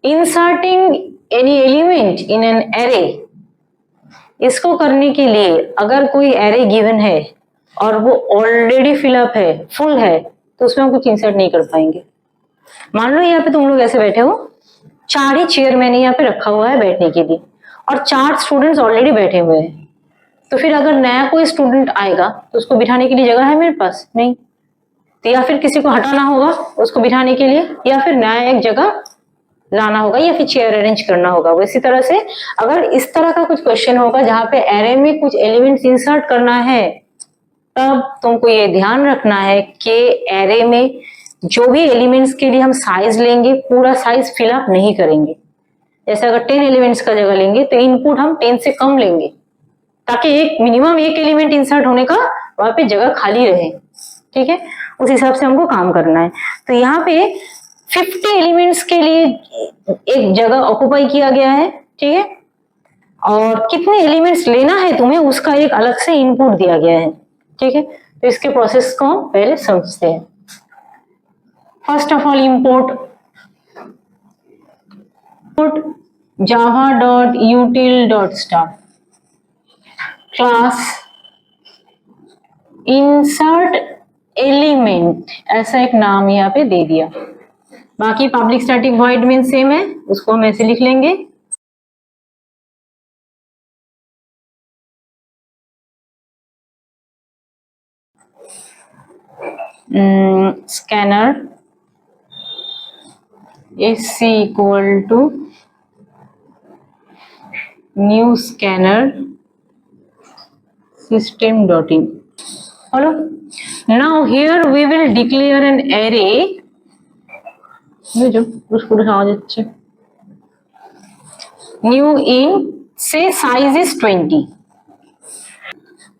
Inserting any element in an array, इसको करने के लिए अगर कोई एरे गिवन है और वो ऑलरेडी फिलअप है, फुल है, तो उसमें हम कुछ इंसर्ट नहीं कर पाएंगे। मान लो यहाँ पे तुम लोग ऐसे बैठे हो, 4 ही चेयर मैंने यहाँ पे रखा हुआ है बैठने के लिए और 4 स्टूडेंट्स ऑलरेडी बैठे हुए हैं, तो फिर अगर नया कोई स्टूडेंट आएगा तो उसको बिठाने के लिए जगह है मेरे पास? नहीं। तो या फिर किसी को हटाना होगा उसको बिठाने के लिए, या फिर नया एक जगह लाना होगा, या फिर चेयर अरेंज करना होगा। वैसी तरह से अगर इस तरह का कुछ क्वेश्चन होगा जहां पे एरे में कुछ एलिमेंट्स इंसर्ट करना है, तब तुमको ये ध्यान रखना है कि एरे में जो भी एलिमेंट्स के लिए हम साइज लेंगे, पूरा साइज फिलअप नहीं करेंगे। जैसे अगर 10 एलिमेंट्स का जगह लेंगे तो इनपुट हम 10 से कम लेंगे, ताकि एक मिनिमम एक एलिमेंट इंसर्ट होने का वहां पे जगह खाली रहे। ठीक है, उस हिसाब से हमको काम करना है। तो यहाँ पे 50 एलिमेंट्स के लिए एक जगह ऑक्युपाई किया गया है। ठीक है, और कितने एलिमेंट्स लेना है तुम्हें उसका एक अलग से इनपुट दिया गया है। ठीक है, तो इसके प्रोसेस को हम पहले समझते हैं। First of all import java.util.start class insert element, ऐसा एक नाम यहाँ पे दे दिया। बाकी public static void mean same है, उसको हम ऐसे लिख लेंगे। Scanner is equal to new scanner system.in. Hello, now here we will declare an array. New in say size is 20.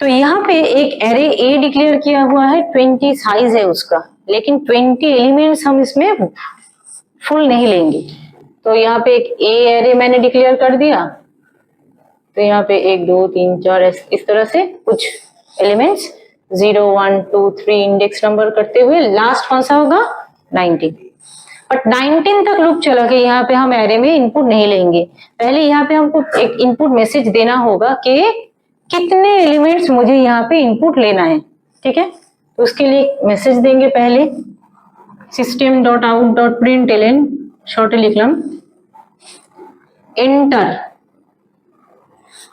तो यहाँ पे एक एरे ए डिक्लेयर किया हुआ है, 20 साइज है उसका, लेकिन 20 एलिमेंट्स हम इसमें फुल नहीं लेंगे। तो यहाँ पे एक ए एरे मैंने डिक्लेयर कर दिया, तो यहाँ पे 1 2 3 4 इस तरह से कुछ एलिमेंट्स 0 1 2 3 इंडेक्स नंबर करते हुए लास्ट कौन सा होगा? 19। बट 19 तक लूप चला के यहाँ पे हम एरे में इनपुट नहीं लेंगे। पहले यहाँ पे हमको एक इनपुट मैसेज देना होगा कि कितने एलिमेंट्स मुझे यहाँ पे इनपुट लेना है। ठीक है, तो उसके लिए मैसेज देंगे पहले system.out.println शॉर्ट लिख लम एंटर।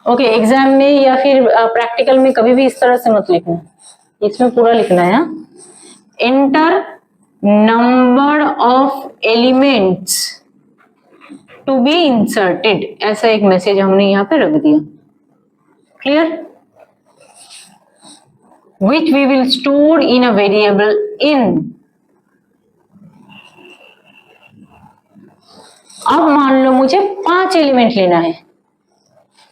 ओके, एग्जाम में या फिर प्रैक्टिकल में कभी भी इस तरह से मत लिखना, इसमें पूरा लिखना है। Enter number of elements to be inserted, ऐसा एक मैसेज हमने यहाँ पे रख दिया। Clear? Which we will store in a variable n. अब मान लो मुझे 5 एलिमेंट लेना है,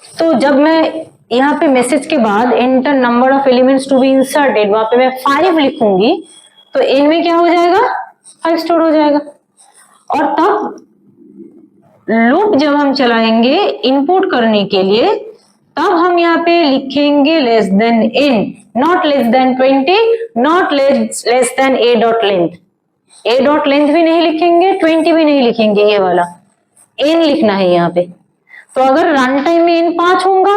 तो जब मैं यहाँ पे मैसेज के बाद enter number of elements to be inserted, वहां पे मैं 5 लिखूंगी, तो इन में क्या हो जाएगा? 5 स्टोर हो जाएगा। और तब लूप जब हम चलाएंगे इनपुट करने के लिए, तब हम यहाँ पे लिखेंगे less then in, not less than 20, not less than a dot length. a dot length भी नहीं लिखेंगे, 20 भी नहीं लिखेंगे, ये वाला n लिखना है यहाँ पे। तो अगर रन टाइम में n 5 होगा,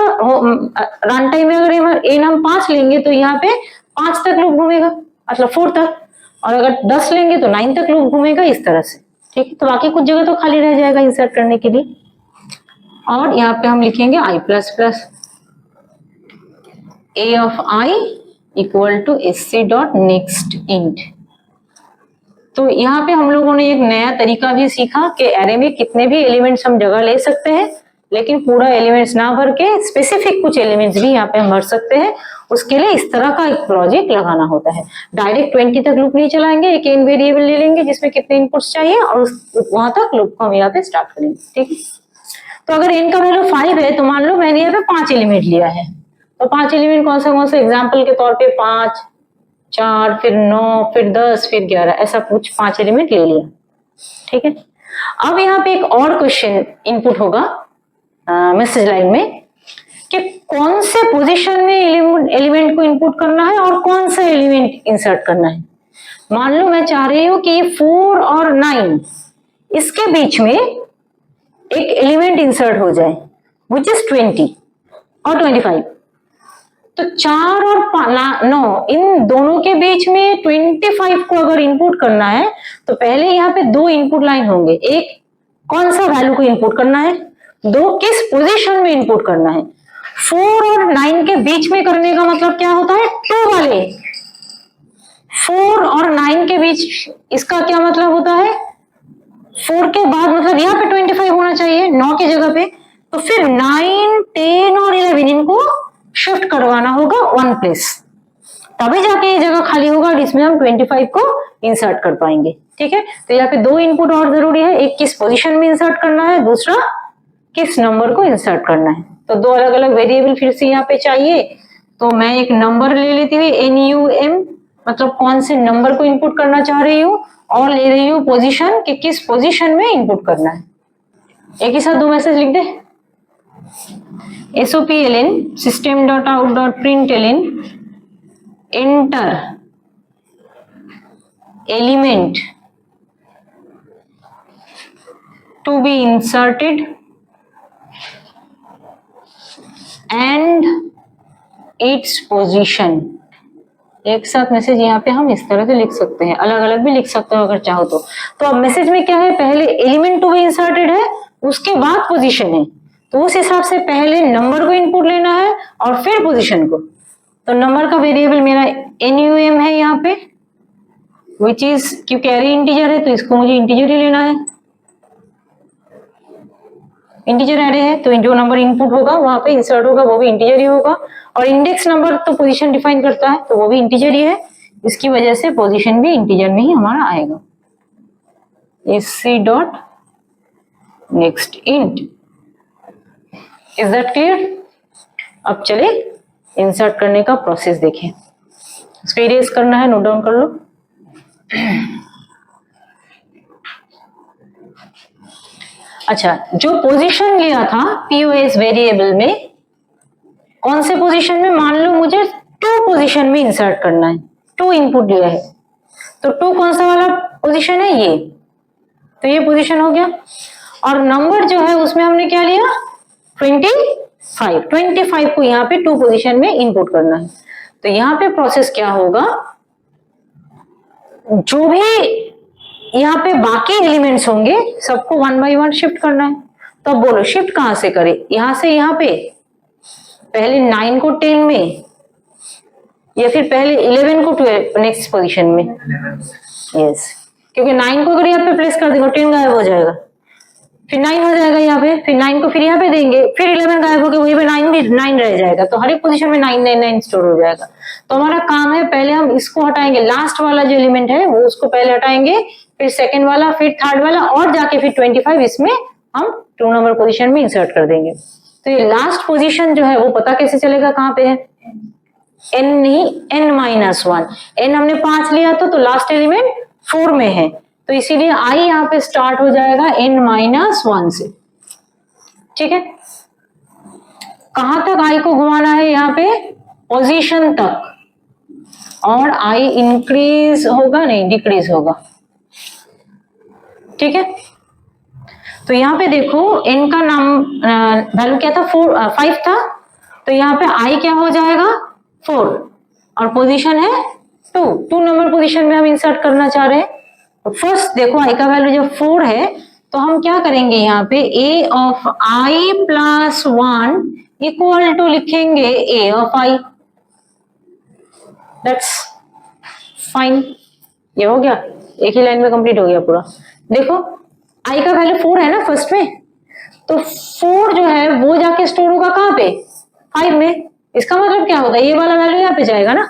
रन टाइम में अगर n हम 5 लेंगे तो यहाँ पे 5 तक लूप घूमेगा, मतलब 4 तक, और अगर 10 लेंगे तो 9 तक लूप घूमेगा, इस तरह से। ठीक है, तो बाकी कुछ जगह तो खाली रह जाएगा इंसर्ट करने के लिए। और यहाँ पे हम लिखेंगे i plus plus a of I equal to sc dot next int. तो यहाँ पे हम लोगों ने एक नया तरीका भी सीखा कि एरे में कितने भी एलिमेंट्स हम जगह ले सकते हैं, लेकिन पूरा एलिमेंट्स ना भर के स्पेसिफिक कुछ एलिमेंट्स भी यहाँ पे हम भर सकते हैं। उसके लिए इस तरह का एक लॉजिक लगाना होता है। डायरेक्ट 20 तक लूप नहीं चलाएंगे, एक n वेरिएबल ले लेंगे जिसमें कितने इनपुट्स चाहिए और वहां तक लूप को हम यहाँ पे स्टार्ट करेंगे। ठीक है, तो अगर n का वैल्यू 5 है, तो मान लो मैंने यहाँ पे 5 एलिमेंट लिया है, तो 5 एलिमेंट कौन सा एग्जाम्पल के तौर पे 5, 4, फिर 9, फिर 10, फिर 11, ऐसा कुछ 5 एलिमेंट ले लिया। ठीक है, अब यहाँ पे एक और क्वेश्चन इनपुट होगा मैसेज लाइन में कि कौन से पोजीशन में एलिमेंट को इनपुट करना है और कौन सा एलिमेंट इंसर्ट करना है। मान लो मैं चाह रही हूँ कि 4 और 9 इसके बीच में एक एलिमेंट इंसर्ट हो जाए विच इज 20 और 25, तो 4 और 9 इन दोनों के बीच में 25 को अगर इनपुट करना है तो पहले यहाँ पे 2 इनपुट लाइन होंगे, एक कौन सा वैल्यू को इनपुट करना है, 2 किस पोजीशन में इनपुट करना है। 4 और 9 के बीच में करने का मतलब क्या होता है, 2 वाले 4 और 9 के बीच, इसका क्या मतलब होता है 4 के बाद मतलब यहाँ पे 25 होना चाहिए 9 की जगह पे, तो फिर 9, 10 और 11 इनको शिफ्ट करवाना होगा 1 प्लेस, तभी जाके ये जगह खाली होगा और इसमें हम 25 को इंसर्ट कर पाएंगे। ठीक है, तो यहाँ पे 2 इनपुट और जरूरी है, एक किस पोजीशन में इंसर्ट करना है, दूसरा किस नंबर को इंसर्ट करना है। तो 2 अलग अलग वेरिएबल फिर से यहाँ पे चाहिए, तो मैं एक नंबर ले लेती हूँ NUM, मतलब कौन से नंबर को इनपुट करना चाह रही हूँ, और ले रही हूँ पोजीशन कि किस पोजीशन में इनपुट करना है। एक ही साथ 2 मैसेज लिख दे, SOPLN system.out.println enter element to be inserted and its position। एक साथ मैसेज यहाँ पे हम इस तरह से लिख सकते हैं, अलग अलग भी लिख सकते हो अगर चाहो तो अब मैसेज में क्या है, पहले एलिमेंट टू बी इंसर्टेड है, उसके बाद पोजीशन है, तो उस हिसाब से पहले नंबर को इनपुट लेना है और फिर पोजीशन को। तो नंबर का वेरिएबल मेरा NUM है यहाँ पे, विच इज क्योंकि एरे इंटीजर है तो इसको मुझे इंटीजर ही लेना है, इंटीजर एरे है तो जो नंबर इनपुट होगा वहां पे इंसर्ट होगा वो भी इंटीजर ही होगा, और इंडेक्स नंबर तो पोजीशन डिफाइन करता है तो वो भी इंटीजर ही है, इसकी वजह से पोजीशन भी इंटीजर में ही हमारा आएगा। sc.next int, is that clear. अब चले इंसर्ट करने का प्रोसेस देखें, इसको इरेज करना है, नोट डाउन कर लो। अच्छा, जो पोजीशन लिया था POS वेरिएबल में, कौन से पोजीशन में, मान लो मुझे 2 पोजीशन में इंसर्ट करना है, 2 इनपुट दिया है, तो 2 कौन सा वाला पोजीशन है, ये, तो ये पोजीशन हो गया। और नंबर जो है उसमें हमने क्या लिया 25 को यहाँ पे 2 पोजीशन में इनपुट करना है। तो यहाँ पे प्रोसेस क्या होगा, जो भी यहाँ पे बाकी एलिमेंट्स होंगे सबको 1 बाय 1 शिफ्ट करना है। तो अब बोलो शिफ्ट कहां से करें, यहां से यहाँ पे, पहले 9 को 10 में, या फिर पहले 11 को 12 नेक्स्ट पोजीशन में। यस, क्योंकि 9 को अगर यहाँ पे प्लेस कर देंगे 10 गायब हो जाएगा, फिर 9 हो जाएगा यहाँ पे, फिर 9 को फिर यहाँ पे देंगे, फिर 11 गायब हो गया, वहीं पे 9 भी 9 रह जाएगा, तो हर एक पोजीशन में 9 स्टोर हो जाएगा। तो हमारा काम है पहले हम इसको हटाएंगे, लास्ट वाला जो एलिमेंट है वो उसको पहले हटाएंगे, फिर सेकंड वाला, फिर थर्ड वाला, और जाके फिर 25 इसमें हम 2 नंबर पोजीशन में इंसर्ट कर देंगे। तो ये लास्ट पोजीशन जो है वो पता कैसे चलेगा कहाँ पे है, n नहीं n-1, n हमने 5 लिया तो लास्ट एलिमेंट 4 में है, तो इसीलिए i यहाँ पे स्टार्ट हो जाएगा n-1 से। ठीक है, कहां तक i को घुमाना है, यहाँ पे पोजीशन तक, और i इंक्रीज होगा नहीं डिक्रीज होगा। ठीक है, तो यहाँ पे देखो n का नाम वैल्यू क्या था 5 था, तो यहाँ पे i क्या हो जाएगा 4, और पोजीशन है 2 नंबर पोजीशन में हम इंसर्ट करना चाह रहे हैं। तो फर्स्ट देखो i का वैल्यू जब 4 है तो हम क्या करेंगे, यहाँ पे a of i plus 1 equal to लिखेंगे a of i, that's fine. ये हो गया, एक ही लाइन में कंप्लीट हो गया पूरा। देखो i का वैल्यू 4 है ना फर्स्ट में, तो 4 जो है वो जाके स्टोर होगा कहाँ पे 5 में, इसका मतलब क्या होगा, ये वाला वैल्यू यहाँ पे जाएगा ना,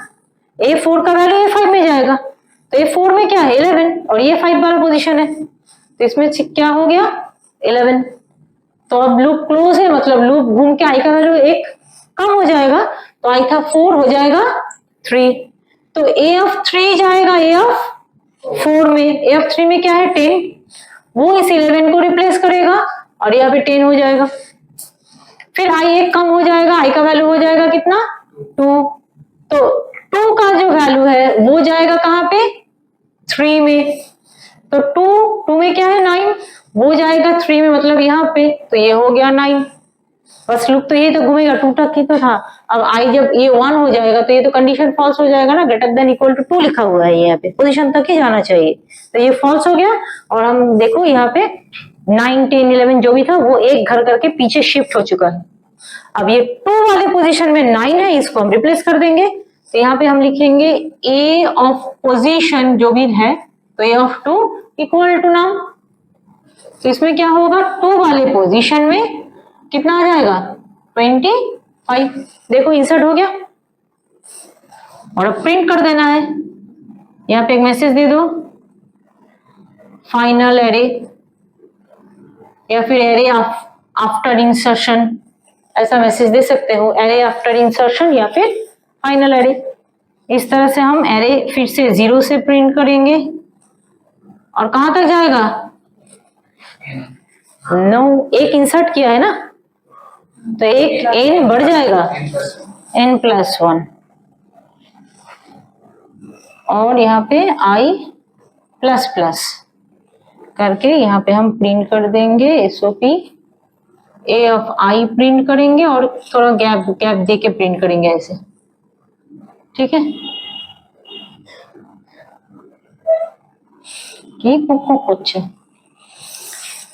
A4 का वैल्यू A5 में जाएगा, तो A4 में क्या है 11 और ये 5 वाला पोजीशन है, तो इसमें क्या हो गया 11। तो अब लूप क्लोज है, मतलब लूप घूम के i का वैल्यू 1 कम हो जाएगा, तो i था 4 हो जाएगा 3, तो a ऑफ 3 जाएगा a ऑफ 4 में, a ऑफ 3 में क्या है 10, वो इस 11 को रिप्लेस करेगा और यहाँ पे 10 हो जाएगा, फिर i 1 कम हो जाएगा, i का वैल्यू हो जाएगा कितना 2, तो 2 का जो वैल्यू है वो जाएगा कहाँ पे 3 में, तो 2 में क्या है 9, वो जाएगा 3 में, मतलब यहाँ पे, तो ये हो गया 9। बस लूप तो ये तो घूमेगा, 2 तक ही तो था। अब आई जब ये 1 हो जाएगा तो ये तो कंडीशन फॉल्स हो जाएगा ना, ग्रेटर देन इक्वल टू 2 लिखा हुआ है यहाँ पे, पोजीशन तक ही जाना चाहिए, तो ये फॉल्स हो गया। और हम देखो यहाँ पे 9, 10, 11 जो भी था वो एक घर करके पीछे शिफ्ट हो चुका है। अब ये 2 वाले पोजीशन में 9 है, इसको हम रिप्लेस कर देंगे, तो यहाँ पे हम लिखेंगे ए ऑफ पोजीशन जो भी है, तो ए ऑफ 2 इक्वल टू नाउ, तो इसमें क्या होगा, 2 वाले पोजीशन में कितना आ जाएगा 25। देखो इंसर्ट हो गया, और अब प्रिंट कर देना है। यहाँ पे एक मैसेज दे दो, फाइनल एरे, या फिर एरे आफ्टर इंसर्शन, ऐसा मैसेज दे सकते हो, एरे आफ्टर इंसर्शन या फिर फाइनल एरे। इस तरह से हम एरे फिर से 0 से प्रिंट करेंगे, और कहां तक जाएगा, 9, एक इंसर्ट किया है ना, तो एक n बढ़ जाएगा, n+1, और यहाँ पे i++ करके यहाँ पे हम प्रिंट कर देंगे SOP A of i print करेंगे, और थोड़ा गैप दे के प्रिंट करेंगे ऐसे, ठीक है। कुछ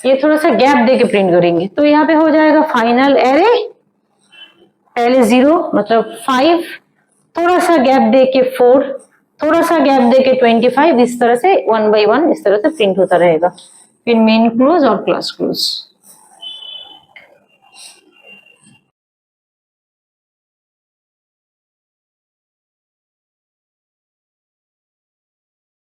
ये थोड़ा सा गैप दे के प्रिंट करेंगे, तो यहाँ पे हो जाएगा फाइनल एरे, पहले 0 मतलब 5, थोड़ा सा गैप दे के 4, थोड़ा सा गैप दे के 25, इस तरह से 1 by 1 इस तरह से प्रिंट होता रहेगा। फिर मेन क्लोज और क्लास क्लोज।